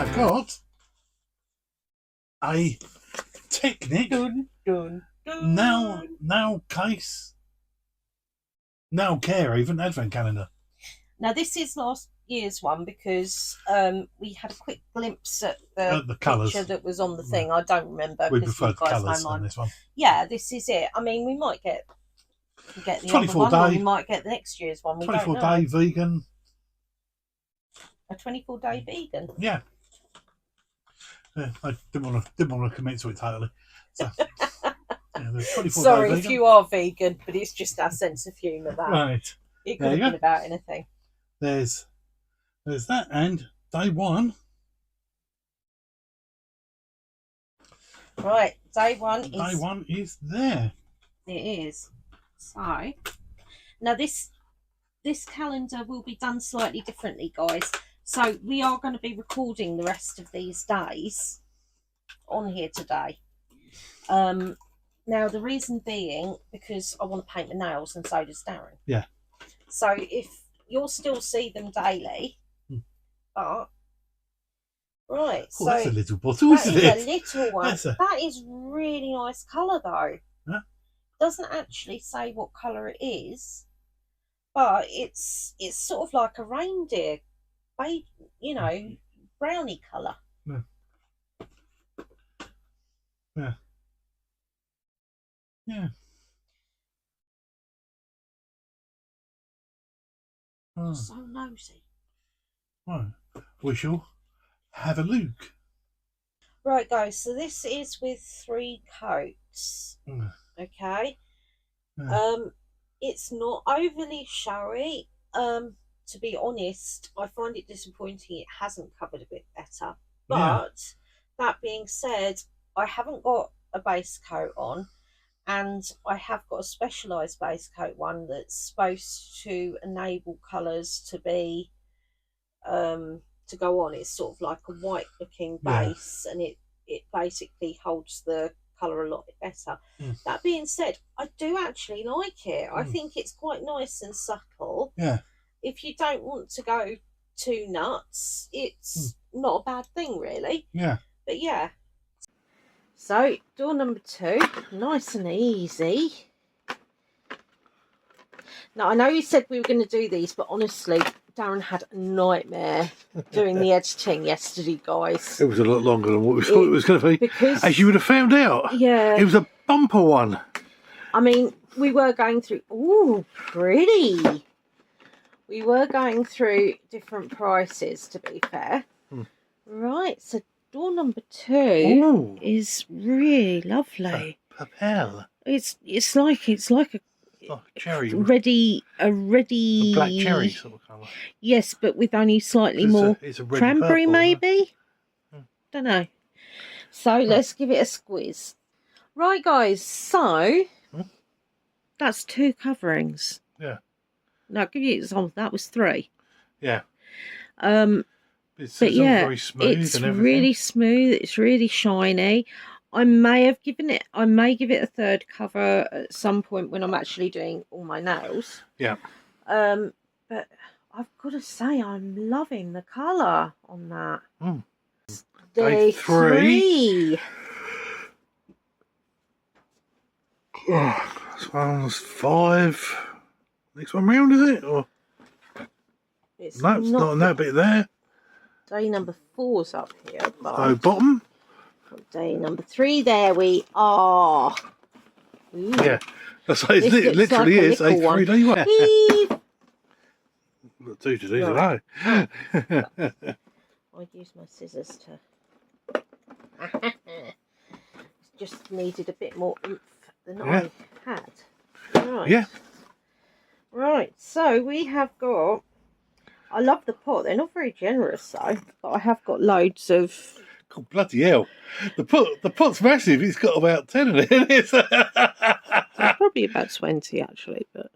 I've got a Technic now case, now care even advent calendar. Now this is last year's one because we had a quick glimpse at the colours picture that was on the thing. I don't remember. We preferred the colours on this one. Yeah, this is it. I mean, we might get the 24 other one, day, or we might get the next year's one. We 24 don't know. day vegan. A 24-day vegan. Yeah. I didn't want to commit to it totally. So, yeah, sorry if you are vegan, but it's just our sense of humour that. Right. It could have been about anything. There's that, and day one. Right, day one is there. It is. So now this calendar will be done slightly differently, guys. So we are going to be recording the rest of these days on here today. Now the reason being because I want to paint my nails, and so does Darren. Yeah. So if you'll still see them daily, but right. Oh, so that's a little bottle, isn't it? A little one. That is really nice colour though. Huh? Doesn't actually say what colour it is, but it's sort of like a reindeer, you know, brownie colour. Yeah. Yeah. Yeah. Oh. So nosy. Right. We shall have a look. Right, guys. So this is with 3 coats. Okay. Yeah. It's not overly showy. To be honest, I find it disappointing it hasn't covered a bit better. But that being said, I haven't got a base coat on, and I have got a specialised base coat one that's supposed to enable colours to be to go on. It's sort of like a white looking base, and it basically holds the colour a lot better. That being said, I do actually like it. I think it's quite nice and subtle. Yeah. If you don't want to go too nuts, it's not a bad thing really. Yeah. But yeah. So door number 2, nice and easy. Now I know you said we were going to do these, but honestly Darren had a nightmare doing the editing yesterday, guys. It was a lot longer than what we thought it was going to be. Because, as you would have found out. Yeah. It was a bumper one. I mean, we were going through... Ooh, pretty. We were going through different prices, to be fair. Right, so door number 2 is really lovely. Papel. It's like a cherry. A black cherry sort of colour. Yes, but with only slightly more cranberry, purple, maybe. Don't know. So let's give it a squeeze. Right, guys. So that's 2 coverings. Yeah. No, I'll give you an example. That was 3. Yeah. It's all very smooth. It's really smooth. It's really shiny. I may give it a 3rd cover at some point when I'm actually doing all my nails. Yeah. But I've got to say I'm loving the colour on that. Day 3. This one's 5. Next one round, is it? Or it's no, it's not on that bit there. Day number 4's up here. Oh, bottom. Day number 3, there we are. Ooh. Yeah, that's like, it literally like is a 3-day one. Got 2 to do today. I used my scissors to... just needed a bit more oomph than I had. Right. Yeah. Right, so we have got... I love the pot. They're not very generous though, but I have got loads of... God, bloody hell. The pot's massive. It's got about 10 in it. Probably about 20 actually, but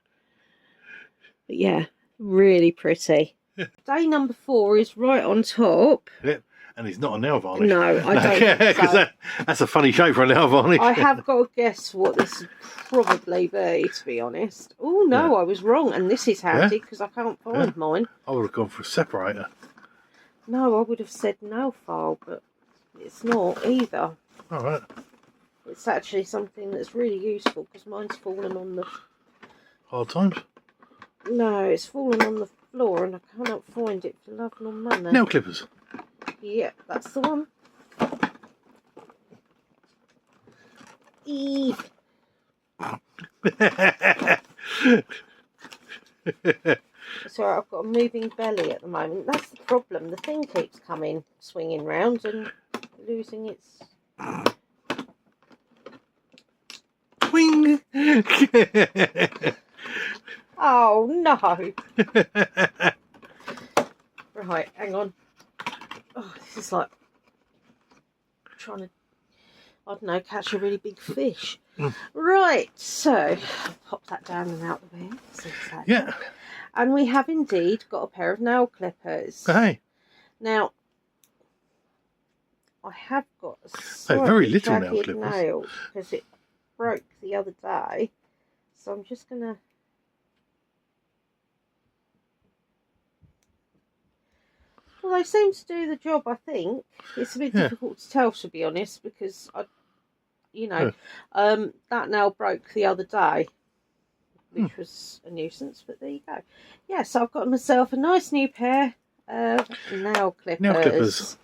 yeah, really pretty. Day number 4 is right on top. Yep. And it's not a nail varnish. No, I don't. Because that's a funny shape for a nail varnish. I have got to guess what this would probably be, to be honest. Oh no, I was wrong, and this is handy because I can't find mine. I would have gone for a separator. No, I would have said nail file, but it's not either. Alright. It's actually something that's really useful because mine's fallen on the... Hard times? No, it's fallen on the floor and I cannot find it for love nor money. Nail clippers. Yeah, that's the one. Eve. Sorry, I've got a moving belly at the moment. That's the problem. The thing keeps coming, swinging round and losing its... Wing! Oh, no. Right, hang on. Oh, this is like trying to, I don't know, catch a really big fish. Right, so I'll pop that down and out the way. Yeah. And we have indeed got a pair of nail clippers. Hey. Now, I have got a very little jagged nail clippers. nail because it broke the other day. So I'm just going to... Well, they seem to do the job, I think. It's a bit difficult to tell, to be honest, because, that nail broke the other day, which was a nuisance, but there you go. Yeah, so I've got myself a nice new pair of nail clippers.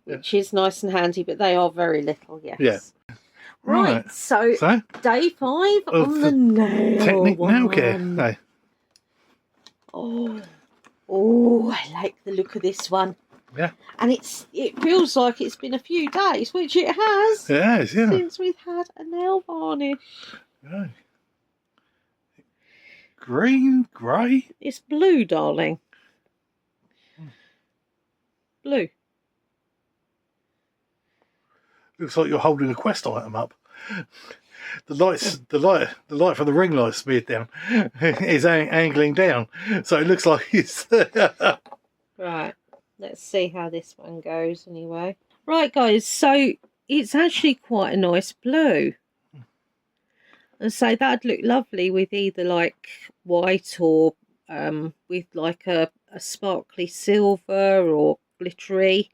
Which is nice and handy, but they are very little, yes. Yeah. Right, so day 5 on the nail Technic one. nail care. Hey. Oh, I like the look of this one. Yeah. And it feels like it's been a few days, which it has. It has, yeah. Since we've had a nail varnish. Yeah. Green, grey. It's blue, darling. Blue. Looks like you're holding a quest item up. The light from the ring light smeared down is angling down, so it looks like it's right. Let's see how this one goes anyway. Right, guys, so it's actually quite a nice blue. And so that'd look lovely with either like white or with like a sparkly silver or glittery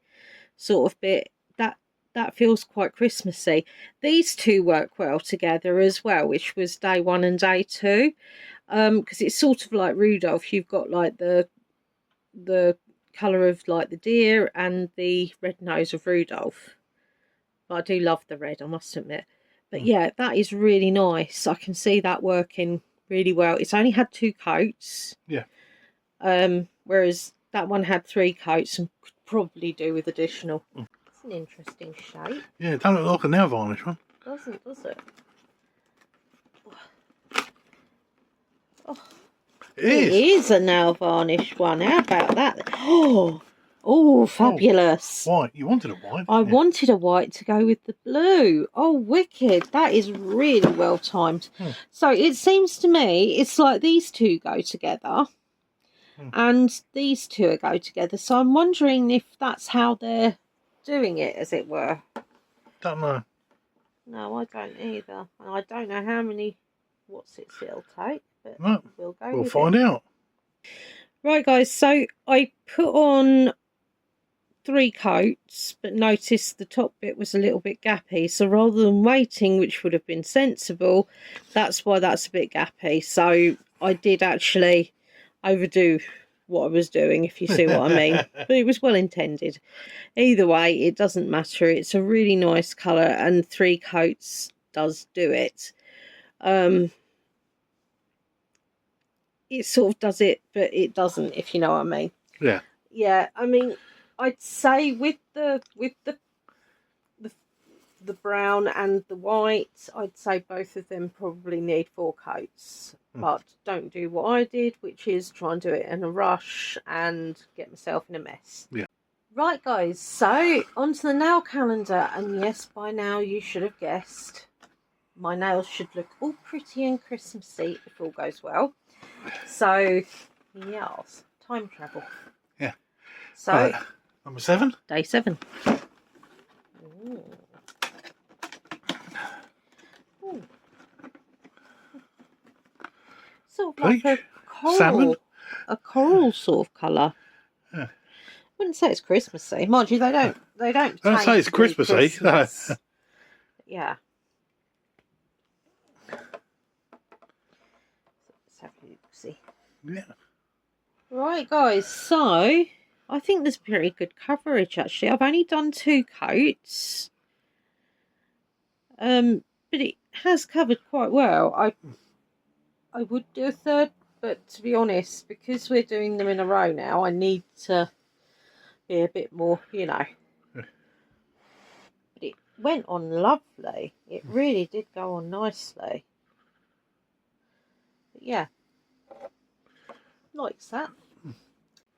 sort of bit. That feels quite Christmassy. These two work well together as well, which was day 1 and day 2. Because it's sort of like Rudolph. You've got like the colour of like the deer and the red nose of Rudolph. But I do love the red, I must admit. But yeah, that is really nice. I can see that working really well. It's only had 2 coats. Yeah. Whereas that one had 3 coats and could probably do with additional. It's an interesting shape. Yeah, it doesn't look like a nail varnish one. Doesn't, does it? Oh. It is a nail varnish one. How about that? Oh, fabulous. White. You wanted a white. I wanted a white to go with the blue. Oh, wicked. That is really well timed. So it seems to me it's like these two go together and these two go together. So I'm wondering if that's how they're doing it, as it were. Don't know. No, I don't either. And I don't know how many what's-its it'll take, but we'll find out. Right, guys, so I put on 3 coats, but noticed the top bit was a little bit gappy. So rather than waiting, which would have been sensible, that's why that's a bit gappy. So I did actually overdo what I was doing, if you see what I mean. But it was well intended. Either way, it doesn't matter. It's a really nice colour, and 3 coats does do it. It sort of does it, but it doesn't, if you know what I mean. Yeah. Yeah, I mean, I'd say with the brown and the white, I'd say both of them probably need 4 coats. But don't do what I did, which is try and do it in a rush and get myself in a mess. Yeah. Right, guys, so onto the nail calendar. And yes, by now you should have guessed, my nails should look all pretty and Christmassy if all goes well. So, yes, time travel. Yeah. So, number 7? Day 7. Ooh. Ooh. Sort of like a coral, salmon? A coral sort of colour. Yeah. wouldn't say it's Christmassy. Mind you, they don't. They don't. I don't say it's Christmassy. Christmas. No. Yeah. Let's have a see. Yeah. Right, guys. So I think there's pretty good coverage. Actually, I've only done 2 coats. But it has covered quite well. I would do a third, but to be honest, because we're doing them in a row now, I need to be a bit more, you know. But it went on lovely. It really did go on nicely. But yeah, likes that.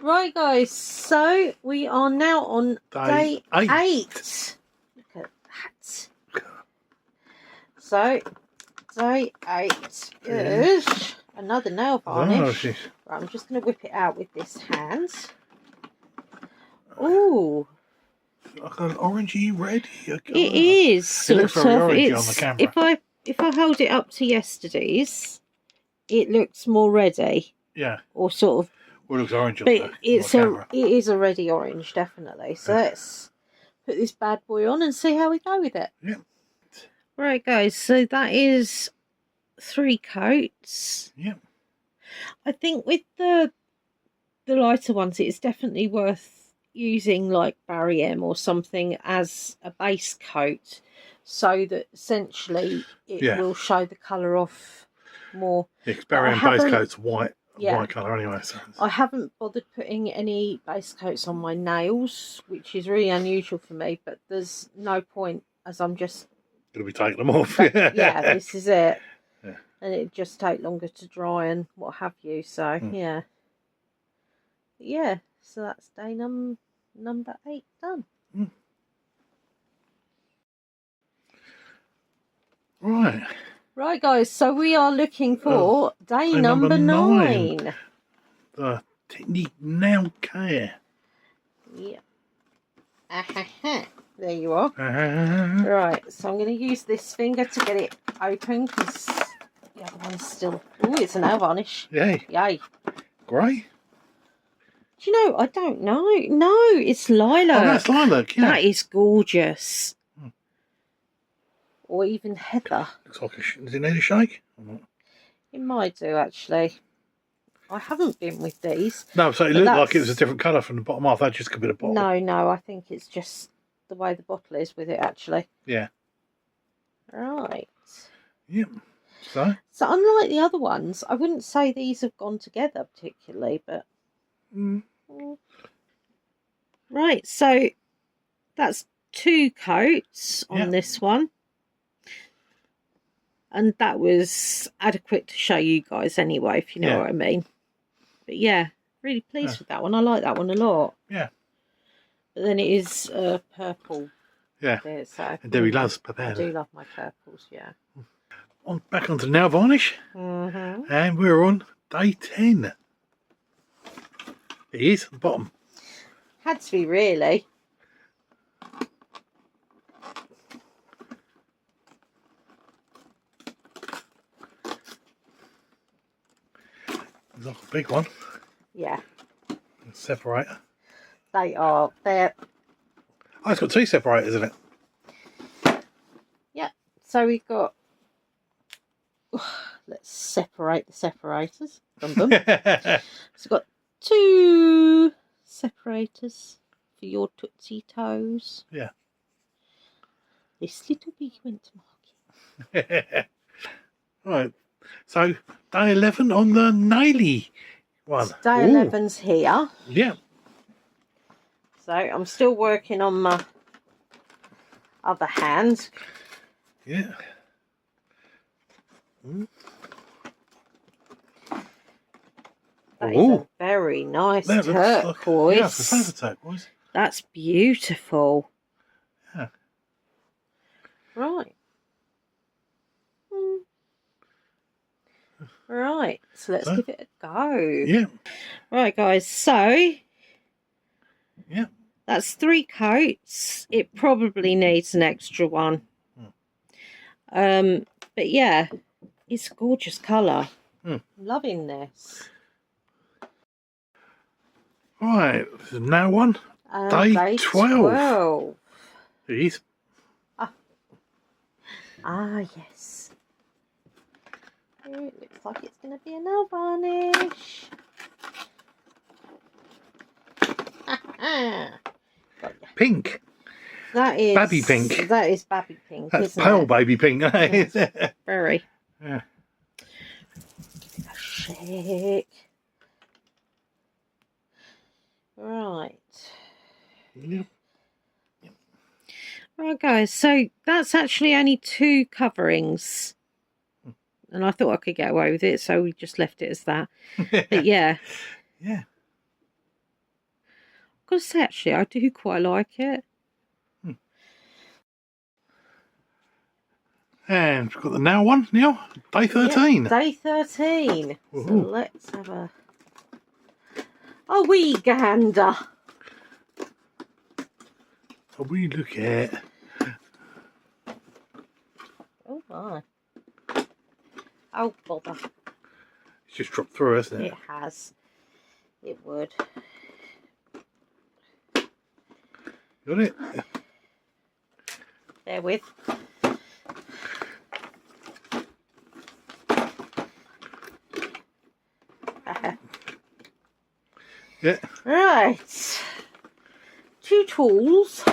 Right, guys, so we are now on day 8. Look at that. So, day 8 is another nail varnish. Right, I'm just going to whip it out with this hand. Ooh. Like an orangey red. It is sort it looks very of. orangey on the camera. If I hold it up to yesterday's, it looks more reddy. Yeah. Or sort of. Well, it looks orange on But the camera. it is a reddy orange, definitely. So let's put this bad boy on and see how we go with it. Yeah. Right, guys. So that is 3 coats. Yeah. I think with the lighter ones, it's definitely worth using like Barry M or something as a base coat, so that essentially it will show the colour off more. Yeah, because Barry M base coat's white. Yeah. White colour anyway. So I haven't bothered putting any base coats on my nails, which is really unusual for me, but there's no point as I'm just going to be taking them off. Yeah, this is it. Yeah. And it just take longer to dry and what have you. So yeah. Yeah, so that's day number 8 done. Right. Right, guys, so we are looking for day number 9. The Technic nail care. Yeah. There you are. Right, so I'm going to use this finger to get it open because the other one's still... Oh, it's a nail varnish. Yay. Yay. Grey? Do you know, I don't know. No, it's lilac. Oh, that's lilac, yeah. That is gorgeous. Or even heather. Looks like does it need a shake? It might do, actually. I haven't been with these. No, so it looked like it was a different colour from the bottom half. That just could be the bottle. No, I think it's just the way the bottle is with it, actually. Yeah. Right. Yep. So unlike the other ones, I wouldn't say these have gone together particularly, but... Right, so that's 2 coats on this one. And that was adequate to show you guys anyway, if you know what I mean. But yeah, really pleased with that one. I like that one a lot. Yeah. But then it is purple. Yeah. There, so and Debbie loves purple. I do love my purples, yeah. Back onto the nail varnish. And we're on day 10. It is, the bottom. Had to be, really. It's like a big one. Yeah. Separator. They are. They're... Oh, it's got 2 separators in it. Yeah. So we've got... Let's separate the separators. Boom, boom. So we've got 2 separators for your Tootsie Toes. Yeah. This little pig went to market. Right. So, day 11 on the naily one. Day 11's here. Yeah. So, I'm still working on my other hand. Yeah. That is a very nice turquoise. Yeah, it's a turquoise. That's beautiful. Yeah. Right. Right, so let's give it a go. Yeah. Right, guys, so... Yeah. That's 3 coats. It probably needs an extra one. But yeah, it's a gorgeous colour. Loving this. Right, this is now one. Day 12. 12. It is. Ah, yes. It looks like it's going to be a nail varnish. Pink. That is Baby pink. That is baby pink. That's isn't pale it? baby pink. Yeah, very. Yeah. Shake. Right. Yep. Right, guys. So that's actually only 2 coverings, and I thought I could get away with it, so we just left it as that. But yeah. Yeah. I've got to say, actually, I do quite like it. And we've got the nail one now. Day 13. Yep, day 13. Ooh. So let's have a wee gander. A wee look at. Oh my. Oh bother. It's just dropped through, hasn't it? It has. It would. Got it? Bear with. Yeah. Right. 2 tools.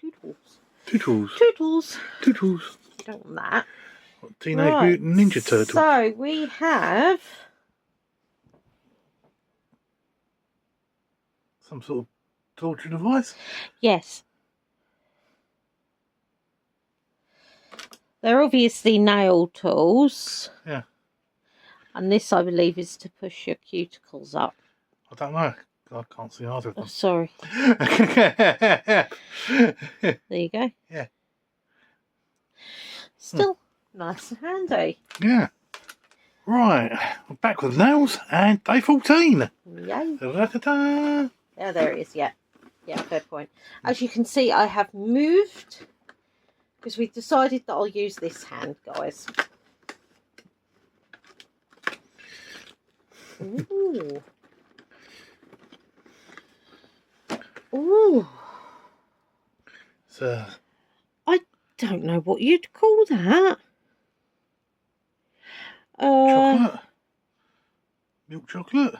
2 tools. 2 tools. 2 tools. 2 tools. You don't want that. What, Teenage Mutant Ninja Turtles. So we have Some sort of torture device. yes. They're obviously nail tools. Yeah. And this, I believe, is to push your cuticles up. I don't know. I can't see either of Oh, them. sorry. There you go. Yeah. Still nice and handy. Yeah. Right. We're back with nails and day 14. Yay. Da-da-da-da. Yeah, there it is. Yeah. Yeah, fair point. As you can see, I have moved because we've decided that I'll use this hand, guys. Ooh. Ooh. So, I don't know what you'd call that. chocolate? Milk chocolate?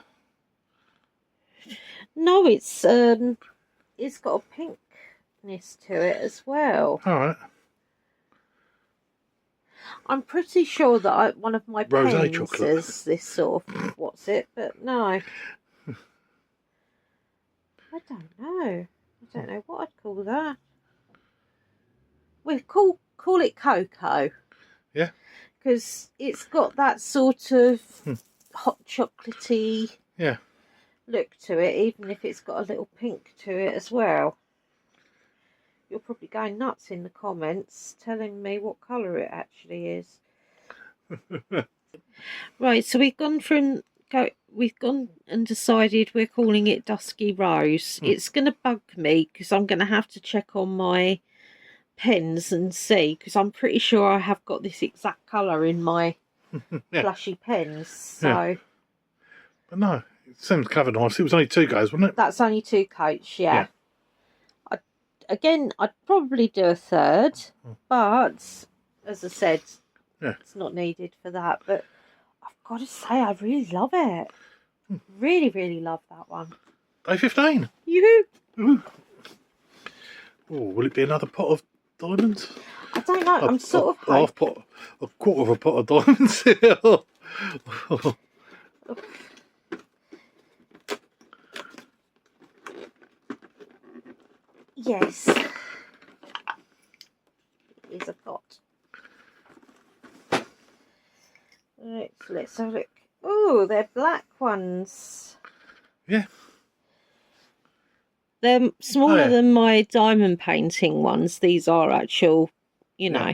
No, it's got a pinkness to it as well. Alright. I'm pretty sure that one of my Rosé pens chocolate. is this sort of what's it, but no. I don't know. I don't know what I'd call that. We'll call it cocoa. Yeah. Because it's got that sort of hot chocolatey look to it, even if it's got a little pink to it as well. You're probably going nuts in the comments telling me what colour it actually is. Right, so we've gone and decided we're calling it Dusky Rose. It's going to bug me because I'm going to have to check on my pens and see, because I'm pretty sure I have got this exact colour in my flashy pens. So, But no, it seems covered nice. It was only 2 goes, wasn't it? that's only 2 coats, yeah. I'd probably do a 3rd, but as I said, it's not needed for that. But I've got to say, I really love it. Really, really love that one. Day 15. Yoo-hoo! Oh, will it be another pot of diamonds? I don't know. I'm sort of half pot, a quarter of a pot of diamonds. Yes. It is a pot. Right, let's have a look. Oh, they're black ones. Yeah. They're smaller than my diamond painting ones. These are actual, you know.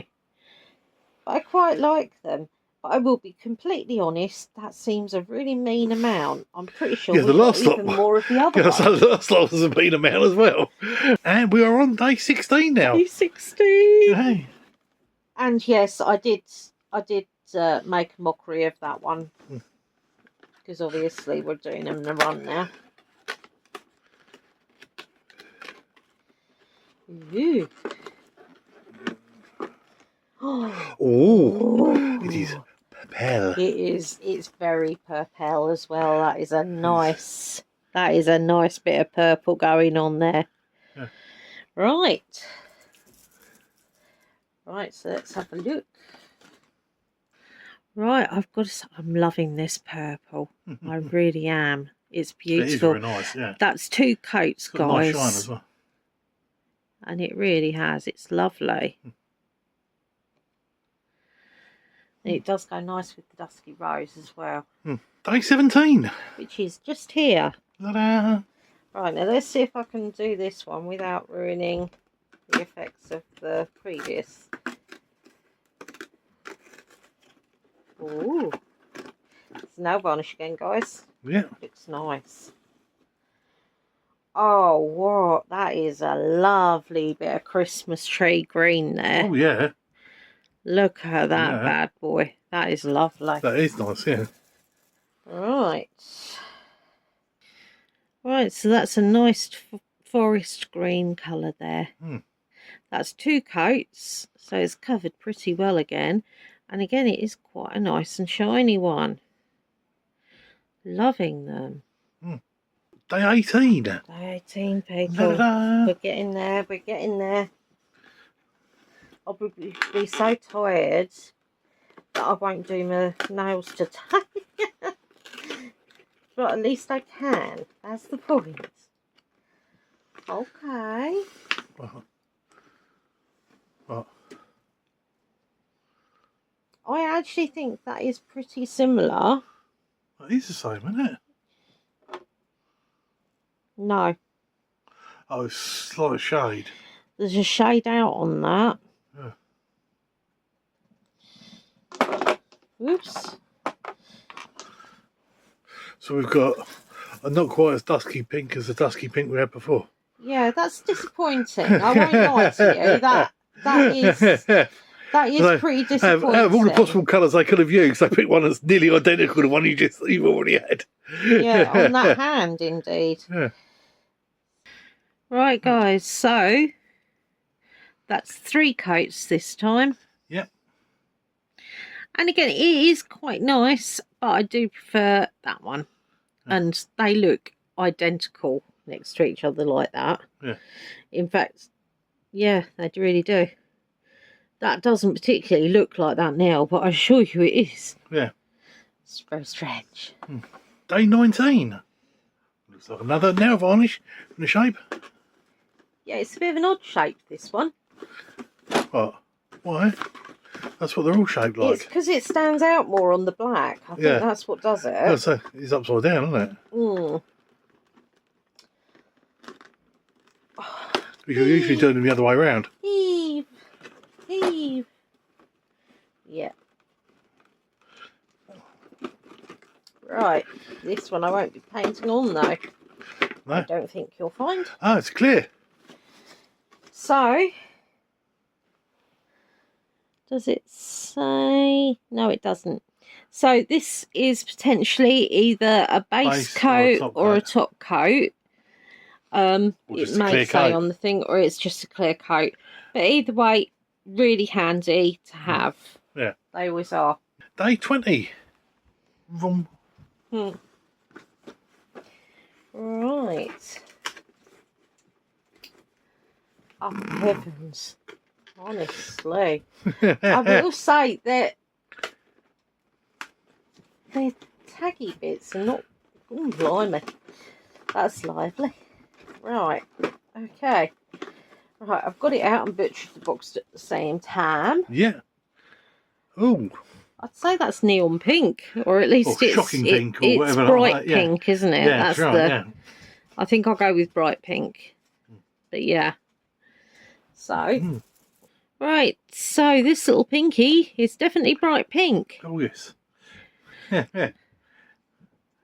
But I quite like them. But I will be completely honest, that seems a really mean amount. I'm pretty sure we've got even more of the other ones. So the last lot was a mean amount as well. And we are on day 16 now. Day 16. Hey. And yes, I did make a mockery of that one. Because obviously we're doing them in a run now. Ooh. Oh, it is purple. It is. It's very purple as well. That is a nice. That is a nice bit of purple going on there. Yeah. Right. Right. So let's have a look. Right. I've got to say, I'm loving this purple. I really am. It's beautiful. It is very nice. Yeah. That's 2 coats, It's got guys. a nice shine as well. And it really has. It's lovely. And it does go nice with the dusky rose as well. Day 17. Which is just here. Ta-da. Right, now let's see if I can do this one without ruining the effects of the previous. Ooh. It's nail varnish again, guys. Yeah. Looks nice. Oh, what? That is a lovely bit of Christmas tree green there. Oh, yeah. Look at that bad boy. That is lovely. That is nice, yeah. Right. Right, so that's a nice forest green colour there. That's 2 coats, so it's covered pretty well again. And again, it is quite a nice and shiny one. Loving them. Day 18. Day 18, people. Ta-da. We're getting there, we're getting there. I'll be so tired that I won't do my nails today. But at least I can. That's the point. Okay. What? I actually think that is pretty similar. It is the same, isn't it? No. Oh, it's slight shade. There's a shade out on that. Yeah. Oops. So we've got a not quite as dusky pink as the dusky pink we had before. Yeah, that's disappointing. I won't lie to you. That is pretty disappointing. Out of all the possible colours they could have used, they picked one that's nearly identical to the one you've already had. Yeah, on that hand, indeed. Yeah. Right, guys. So that's 3 coats this time. Yep. And again, it is quite nice, but I do prefer that one. Yeah. And they look identical next to each other like that. Yeah. In fact, yeah, they really do. That doesn't particularly look like that now, but I assure you it is. Yeah. It's very strange. Day 19. Looks like another nail varnish in the shape. Yeah, it's a bit of an odd shape, this one. What? Why? That's what they're all shaped like. It's because it stands out more on the black. I think that's what does it. Yeah, so it's upside down, isn't it? Because you're usually doing them the other way around. Heave. Heave. Yeah. Right. This one I won't be painting on, though. No? I don't think you'll find. Oh, it's clear. So, does it say? No, it doesn't. So this is potentially either a base coat or a top coat. It may say on the thing, or it's just a clear coat. But either way, really handy to have. Yeah. They always are. Day 20. Vroom. Right. Oh, heavens. Honestly. I will say that they're taggy bits and not... Oh, blimey. That's lively. Right. Okay. Right, I've got it out and butchered the box at the same time. Yeah. Oh. I'd say that's neon pink, or at least it's shocking pink, or whatever. It's bright like that. pink, isn't it? Yeah, that's right, yeah. I think I'll go with bright pink. But yeah. So, right. So this little pinky is definitely bright pink. Oh yes. Yeah, yeah.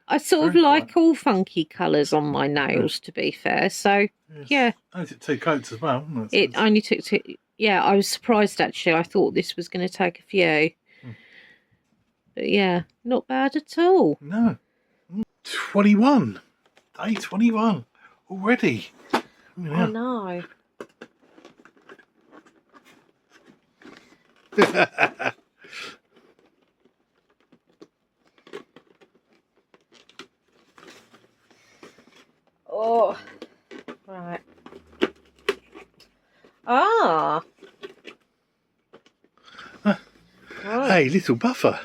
I sort of like all funky colours on my nails, to be fair. So, yeah. Only took 2 coats as well. It only took 2. Yeah, I was surprised actually. I thought this was going to take a few. But yeah, not bad at all. No. 21. Day 21 already. I know. Oh, right. Ah. Right. Hey, little buffer.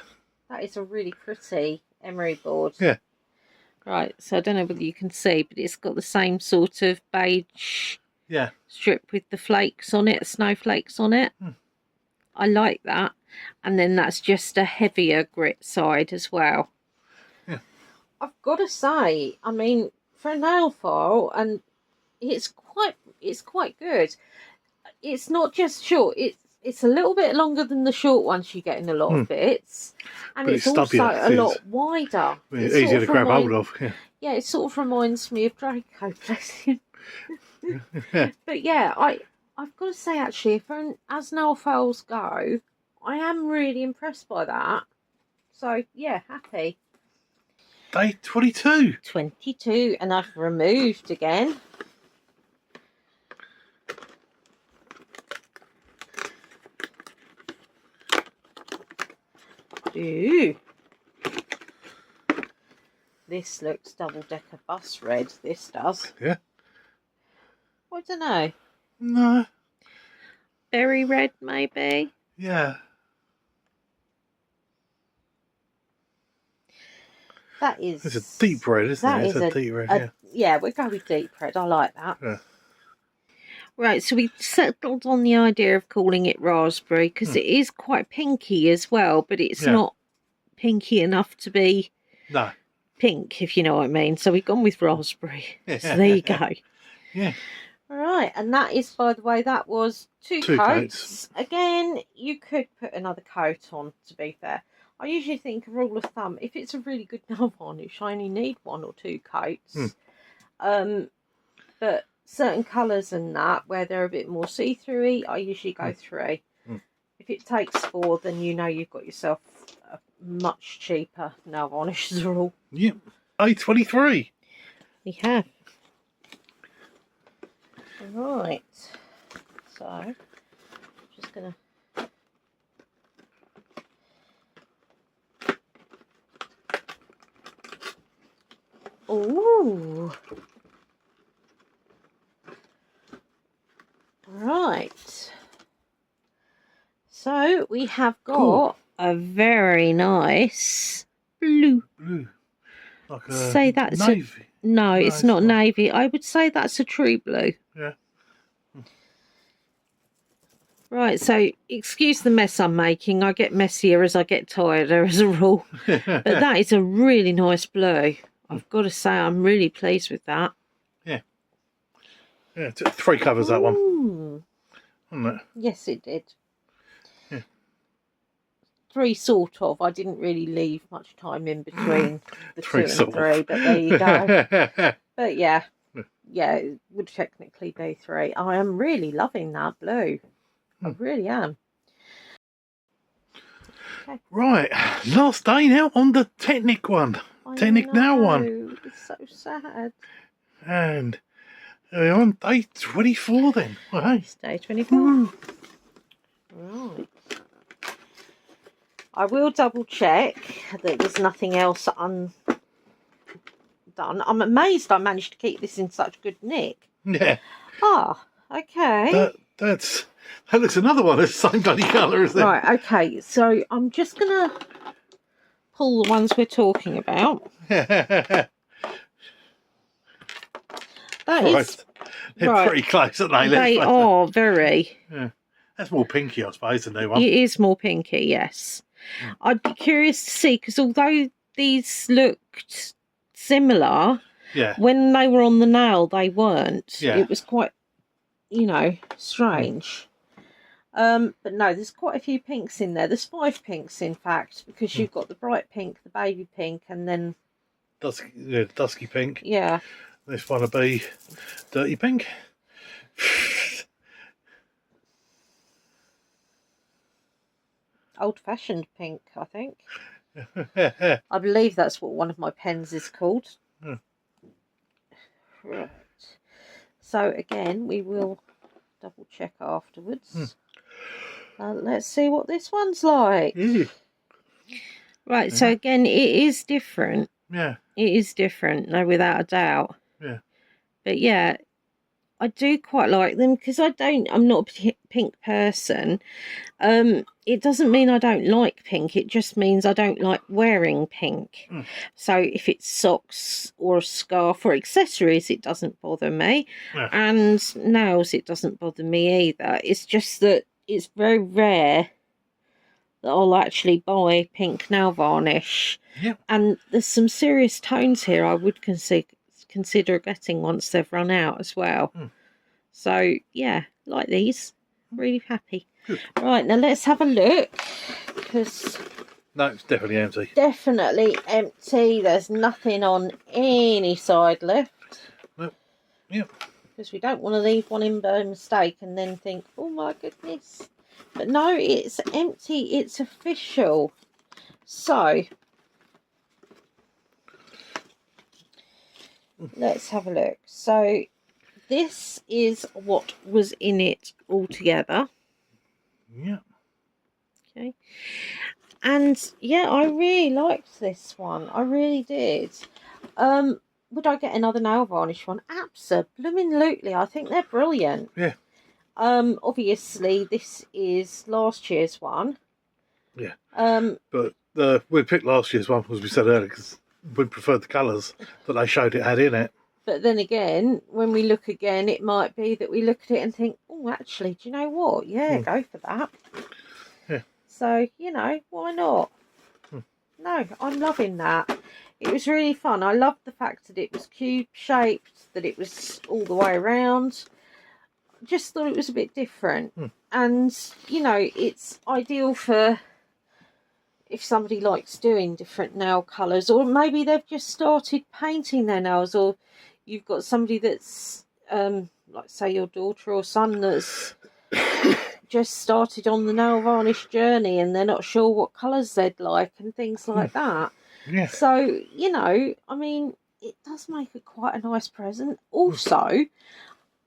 That is a really pretty emery board. Yeah. Right, so I don't know whether you can see, but it's got the same sort of beige strip with the flakes on it, snowflakes on it. I like that. And then that's just a heavier grit side as well. Yeah. I've got to say, I mean, for a nail file, and it's quite good. It's not just short, it's a little bit longer than the short ones you get in a lot of bits, and But it's it's also stubbier, a lot wider. It's easier to grab hold of. Yeah, it sort of reminds me of Draco, bless him. Yeah. But yeah, I've got to say actually, as nail files go, I am really impressed by that. So yeah, happy. Day 22. 22, and I've removed again. Ooh. This looks double-decker bus red, this does. Yeah. I don't know. No. Berry red, maybe? Yeah. That is... It's a deep red, isn't it? It's a deep red, yeah, we'll go with deep red. I like that. Yeah. Right, so we settled on the idea of calling it raspberry because it is quite pinky as well, but it's not pinky enough to be pink, if you know what I mean. So we've gone with raspberry. So there you go. Yeah. Right, and that is, by the way, that was two coats. Again, you could put another coat on, to be fair. I usually think a rule of thumb, if it's a really good nail varnish, I only need 1 or 2 coats. But certain colours and that, where they're a bit more see-through-y, I usually go 3. If it takes 4, then you know you've got yourself a much cheaper nail varnish as a rule. Yep. A23. We have. Right. So, I'm just going to... Ooh. Right. So we have got a very nice blue. Like a say that's navy. No, it's not navy. I would say that's a true blue. Yeah. Right, so excuse the mess I'm making. I get messier as I get tireder as a rule. But that is a really nice blue. I've got to say I'm really pleased with that. Yeah. Yeah, it took 3 covers, that one. Wasn't it? Yes, it did. Yeah. 3 sort of. I didn't really leave much time in between the 2 and 3, but there you go. But yeah, it would technically be 3. I am really loving that blue. I really am. Okay. Right, last day now on the Technic one. Technic Now one. It's so sad. And we're on day 24 then. Well, it's day 24. Right. I will double check that there's nothing else undone. I'm amazed I managed to keep this in such good nick. Yeah. Ah, okay. That looks another one. It's the same bloody colour, isn't it? Right, okay. So I'm just going to pull the ones we're talking about. They're pretty close, aren't they? They are very. Yeah. That's more pinky, I suppose, the new one. It is more pinky, yes. I'd be curious to see, because although these looked similar, when they were on the nail, they weren't. It was quite, strange. But no, there's quite a few pinks in there. There's 5 pinks, in fact, because you've got the bright pink, the baby pink, and then... dusky pink. Yeah. This one will be dirty pink. Old-fashioned pink, I think. I believe that's what one of my pens is called. Right. So, again, we will double-check afterwards. Let's see what this one's like. Yeah. Right, so again, it is different. Yeah. It is different, no, without a doubt. Yeah. But yeah, I do quite like them because I'm not a pink person. It doesn't mean I don't like pink. It just means I don't like wearing pink. So if it's socks or a scarf or accessories, it doesn't bother me. Yeah. And nails, it doesn't bother me either. It's just that it's very rare that I'll actually buy pink nail varnish. Yep. And there's some serious tones here I would consider getting once they've run out as well. So yeah, like these. Really happy. Good. Right, now let's have a look, because no, it's definitely empty. Definitely empty. There's nothing on any side left. Nope. Yep. Because we don't want to leave one in by mistake and then think, oh my goodness. But no, it's empty. It's official. So let's have a look. So this is what was in it altogether. Yeah. Okay. And yeah, I really liked this one. I really did. Would I get another nail varnish one? Absolutely. I think they're brilliant. Yeah. Obviously this is last year's one. Yeah. But we picked last year's one, as we said earlier, because we preferred the colours that they showed it had in it. But then again, when we look again, it might be that we look at it and think, oh, actually, do you know what? Yeah, go for that. Yeah. So, you know, why not? No, I'm loving that. It was really fun. I loved the fact that it was cube-shaped, that it was all the way around. Just thought it was a bit different. And, you know, it's ideal for if somebody likes doing different nail colours, or maybe they've just started painting their nails, or you've got somebody that's, like say your daughter or son that's just started on the nail varnish journey and they're not sure what colours they'd like and things like that. Yeah. So, you know, I mean, it does make it quite a nice present. Also,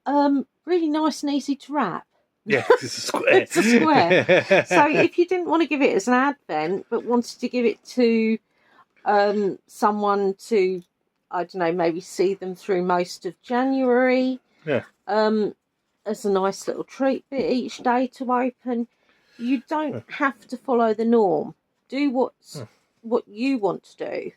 really nice and easy to wrap. Yeah, it's a square. It's a square. So if you didn't want to give it as an advent, but wanted to give it to someone to, I don't know, maybe see them through most of January. Yeah. As a nice little treat bit each day to open, you don't have to follow the norm. Do what you want to do.